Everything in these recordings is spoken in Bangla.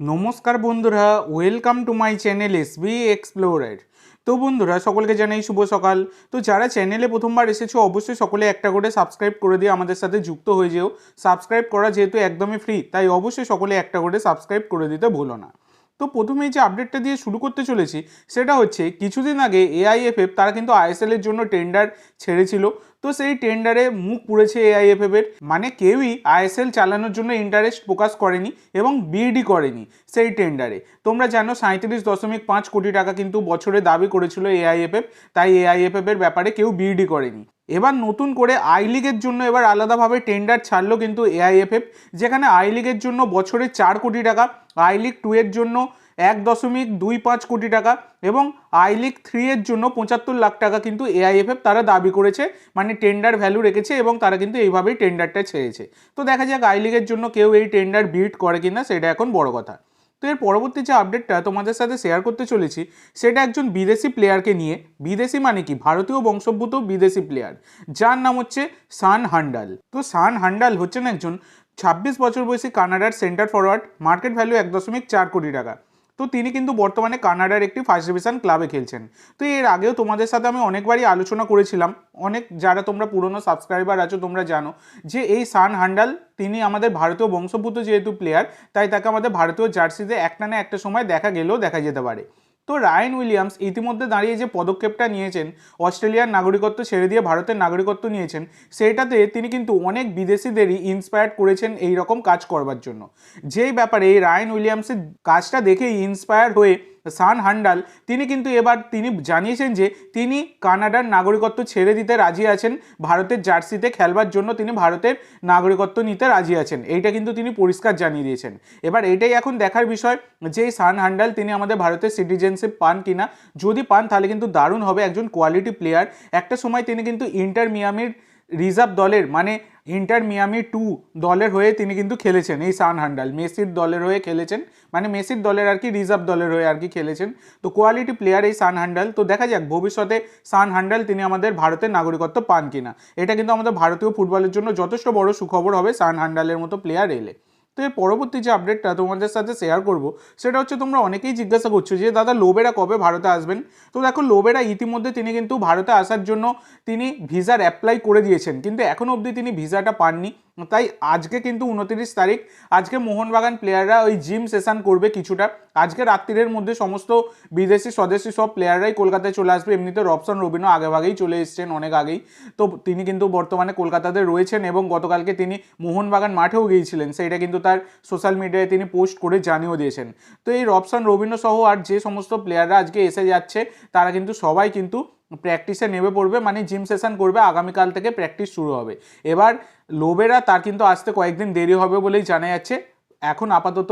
নমস্কার বন্ধুরা, welcome to my channel SB explorer. তো বন্ধুরা, সকলকে জানাই শুভ সকাল। তো যারা চ্যানেলে প্রথমবার এসেছো অবশ্যই সকলে একটা করে সাবস্ক্রাইব করে দিয়ে আমাদের সাথে যুক্ত হয়ে যেও। সাবস্ক্রাইব করা যেহেতু একদমই ফ্রি, তাই অবশ্যই সকলে একটা করে সাবস্ক্রাইব করে দিতে ভুলো না। তো প্রথমেই যে আপডেটটা দিয়ে শুরু করতে চলেছি সেটা হচ্ছে কিছুদিন আগে এআইএফএফ তারা কিন্তু আইএসএল এর জন্য টেন্ডার ছেড়েছিল। তো সেই টেন্ডারে মুখ পুড়েছে এআইএফএফ এর, মানে কেউই আইএসএল চালানোর জন্য ইন্টারেস্ট প্রকাশ করেনি এবং বিডই করেনি সেই টেন্ডারে। তোমরা জানো 37.5 কোটি টাকা কিন্তু বছরে দাবি করেছিল এআইএফএফ, তাই এআইএফএফ এর ব্যাপারে কেউ বিডই করেনি। এবার নতুন করে আই লিগের জন্য এবার আলাদাভাবে টেন্ডার ছাড়লো কিন্তু এআইএফএফ, যেখানে আই লিগের জন্য বছরে 4 কোটি টাকা, আই লিগ 2 এর জন্য 1.25 কোটি টাকা এবং আই লিগ 3 এর জন্য 75 লাখ টাকা কিন্তু এআইএফএফ তারা দাবি করেছে, মানে টেন্ডার ভ্যালু রেখেছে এবং তারা কিন্তু এইভাবেই টেন্ডারটা ছেড়েছে। তো দেখা যাক আই লিগের জন্য কেউ এই টেন্ডার বিট করে কিনা, সেটা এখন বড় কথা। তো এর পরবর্তী যে আপডেটটা তোমাদের সাথে শেয়ার করতে চলেছি সেটা একজন বিদেশি প্লেয়ারকে নিয়ে। বিদেশি মানে কি, ভারতীয় বংশোদ্ভূত বিদেশি প্লেয়ার, যার নাম হচ্ছে সান হান্ডাল। তো সান হান্ডাল হচ্ছেন একজন 26 বছর বয়সী কানাডার সেন্টার ফরওয়ার্ড, মার্কেট ভ্যালু 1.4 কোটি টাকা। তো তিনি কিন্তু বর্তমানে কানাডার একটি ফার্স্ট ডিভিশন ক্লাবে খেলছেন। তো এর আগেও তোমাদের সাথে আমি অনেকবারই আলোচনা করেছিলাম, অনেক যারা তোমরা পুরনো সাবস্ক্রাইবার আছো তোমরা জানো যে এই সান হান্ডাল তিনি আমাদের ভারতীয় বংশোদ্ভূত যেহেতু প্লেয়ার, তাই তাকে আমাদের ভারতীয় জার্সিতে একটা না একটা সময় দেখা গেলেও দেখা যেতে পারে। তো রায়ান উইলিয়ামস ইতিমধ্যে দাঁড়িয়ে যে পদক্ষেপটা নিয়েছেন, অস্ট্রেলিয়ার নাগরিকত্ব ছেড়ে দিয়ে ভারতের নাগরিকত্ব নিয়েছেন, সেইটাতে তিনি কিন্তু অনেক বিদেশিদেরই ইন্সপায়ার্ড করেছেন এই রকম কাজ করবার জন্য। যেই ব্যাপারে এই রায়ান উইলিয়ামসের কাজটা দেখেই ইন্সপায়ার হয়ে সান হান্ডাল তিনি কিন্তু এবার তিনি জানিয়েছেন যে তিনি কানাডার নাগরিকত্ব ছেড়ে দিতে রাজি আছেন, ভারতের জার্সিতে খেলবার জন্য তিনি ভারতের নাগরিকত্ব নিতে রাজি আছেন। এইটা কিন্তু তিনি পরিষ্কার জানিয়ে দিয়েছেন। এবার এটাই এখন দেখার বিষয় যে সান হান্ডাল তিনি আমাদের ভারতের সিটিজেনশিপ পান কিনা। যদি পান তাহলে কিন্তু দারুণ হবে, একজন কোয়ালিটি প্লেয়ার। একটা সময় তিনি কিন্তু ইন্টার মিয়ামির রিজার্ভ দলের, মানে ইন্টার মিয়ামি 2 দলের হয়ে তিনি কিন্তু খেলেছেন। এই সান হান্ডাল মেসির দলের হয়ে খেলেছেন, মানে মেসির দলের আর কি রিজার্ভ দলের হয়ে আর কি খেলেছেন। তো কোয়ালিটি প্লেয়ার এই সান হান্ডাল। তো দেখা যাক ভবিষ্যতে সান হান্ডাল তিনি আমাদের ভারতের নাগরিকত্ব পান কিনা। এটা কিন্তু আমাদের ভারতীয় ফুটবলের জন্য যথেষ্ট বড় সুখবর হবে সান হান্ডালের মতো প্লেয়ার এলে। তো এর পরবর্তী যে আপডেটটা তোমাদের সাথে শেয়ার করব সেটা হচ্ছে, তোমরা অনেকেই জিজ্ঞাসা করছো যে দাদা লোবেরা কবে ভারতে আসবেন। তো দেখো, লোবেরা ইতিমধ্যে তিনি কিন্তু ভারতে আসার জন্য তিনি ভিসার অ্যাপ্লাই করে দিয়েছেন, কিন্তু এখনও অবধি তিনি ভিসাটা পাননি। তাই আজকে কিন্তু 29 তারিখ, আজকে মোহনবাগান প্লেয়াররা ওই জিম সেশন করবে কিছুটা। আজকে রাত্রির মধ্যে সমস্ত বিদেশি স্বদেশি সব প্লেয়াররাই কলকাতায় চলে আসবে। এমনিতে রবসন রবিনো আগেভাগেই চলে এসছেন, অনেক আগেই। তো তিনি কিন্তু বর্তমানে কলকাতাতে রয়েছেন এবং গতকালকে তিনি মোহনবাগান মাঠেও গিয়েছিলেন, সেইটা কিন্তু তার সোশ্যাল মিডিয়ায় তিনি পোস্ট করে জানিয়েও দিয়েছেন। তো এই রবসন রবিনো সহ আর যে সমস্ত প্লেয়াররা আজকে এসে যাচ্ছে তারা কিন্তু সবাই কিন্তু প্র্যাকটিসে নেমে পড়বে, মানে জিম সেশন করবে। আগামীকাল থেকে প্র্যাকটিস শুরু হবে। এবার লোবেরা তার কিন্তু আসতে কয়েকদিন দেরি হবে বলেই জানা যাচ্ছে। এখন আপাতত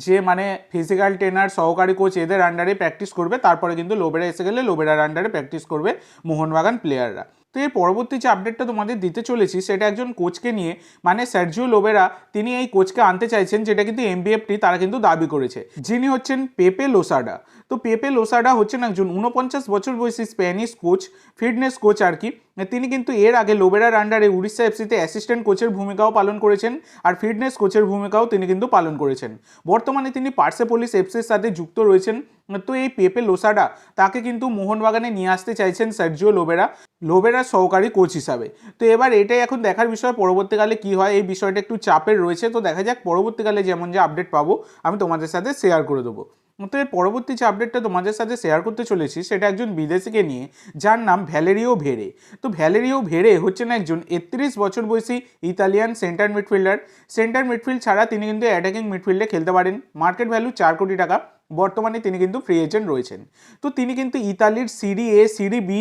যে মানে ফিজিক্যাল ট্রেনার, সহকারী কোচ এদের আন্ডারে প্র্যাকটিস করবে, তারপরে কিন্তু লোবেরা এসে গেলে লোবেরার আন্ডারে প্র্যাকটিস করবে মোহনবাগান প্লেয়াররা। তো এর পরবর্তী যে আপডেটটা তোমাদের দিতে চলেছি সেটা একজন কোচকে নিয়ে, মানে সার্জিও লোবেরা তিনি এই কোচকে আনতে চাইছেন, যেটা কিন্তু এমবিএফটি তারা কিন্তু দাবি করেছে, যিনি হচ্ছেন পেপে লোসাডা। তো পেপে লোসাডা হচ্ছেন একজন 49 বছর বয়সী স্প্যানিশ কোচ, ফিটনেস কোচ আর কি। তিনি কিন্তু এর আগে লোবেরার আন্ডারে উড়িষ্যা এফসিতে অ্যাসিস্ট্যান্ট কোচের ভূমিকাও পালন করেছেন আর ফিটনেস কোচের ভূমিকাও তিনি কিন্তু পালন করেছেন। বর্তমানে তিনি পার্সেপোলিস এফসির সাথে যুক্ত রয়েছেন। তো এই পেপে লোসাডা তাকে কিন্তু মোহনবাগানে নিয়ে আসতে চাইছেন সার্জিও লোবেরার সহকারী কোচ হিসাবে। তো এবার এটাই এখন দেখার বিষয় পরবর্তীকালে কি হয়। এই বিষয়টা একটু চাপের রয়েছে, তো দেখা যাক পরবর্তীকালে যেমন যে আপডেট পাবো আমি তোমাদের সাথে শেয়ার করে দেবো। তো এর পরবর্তী যে আপডেটটা তোমাদের সাথে শেয়ার করতে চলেছি সেটা একজন বিদেশিকে নিয়ে, যার নাম ভ্যালেরিও ভেরে। তো ভ্যালেরিও ভেরে হচ্ছেন একজন 31 বছর বয়সী Italian centre midfielder. Centre midfield ছাড়া তিনি কিন্তু অ্যাটাকিং মিডফিল্ডে খেলতে পারেন। মার্কেট ভ্যালু 4 কোটি টাকা। বর্তমানে তিনি কিন্তু ফ্রি এজেন্ট রয়েছেন। তো তিনি কিন্তু ইতালির সিরি এ, সিরি বি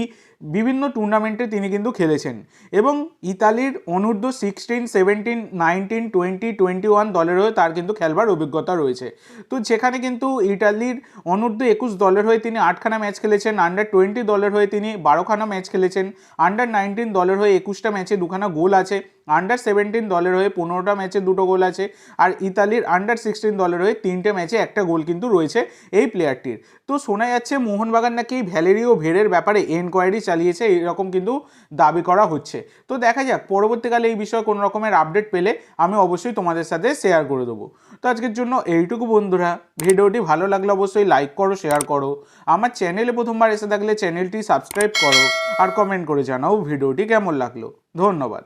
বিভিন্ন টুর্নামেন্টে তিনি কিন্তু খেলেছেন এবং ইতালির অনূর্ধ্ব 16, 17, 19, 20, 21 দলের হয়ে তার কিন্তু খেলবার অভিজ্ঞতা রয়েছে। তো যেখানে কিন্তু ইতালির অনূর্ধ্ব 21 দলের হয়ে তিনি 8খানা ম্যাচ খেলেছেন, আন্ডার 20 দলের হয়ে তিনি 12খানা ম্যাচ খেলেছেন, আন্ডার 19 দলের হয়ে 21টা ম্যাচে 2খানা গোল আছে, আন্ডার 17 দলের হয়ে 15টা ম্যাচে 2টো গোল আছে, আর ইতালির আন্ডার 16 দলের হয়ে 3টে ম্যাচে 1টা গোল কিন্তু রয়েছে এই প্লেয়ারটির। তো শোনা যাচ্ছে মোহনবাগান নাকি ভ্যালেরিও ভেরের ব্যাপারে এনকোয়ারি চালিয়েছে, এইরকম কিন্তু দাবি করা হচ্ছে। তো দেখা যাক পরবর্তীকালে এই বিষয়ে কোনো রকমের আপডেট পেলে আমি অবশ্যই তোমাদের সাথে শেয়ার করে দেবো। তো আজকের জন্য এইটুকু বন্ধুরা, ভিডিওটি ভালো লাগলে অবশ্যই লাইক করো, শেয়ার করো, আমার চ্যানেলে প্রথমবার এসে থাকলে চ্যানেলটি সাবস্ক্রাইব করো, আর কমেন্ট করে জানাও ভিডিওটি কেমন লাগলো। ধন্যবাদ।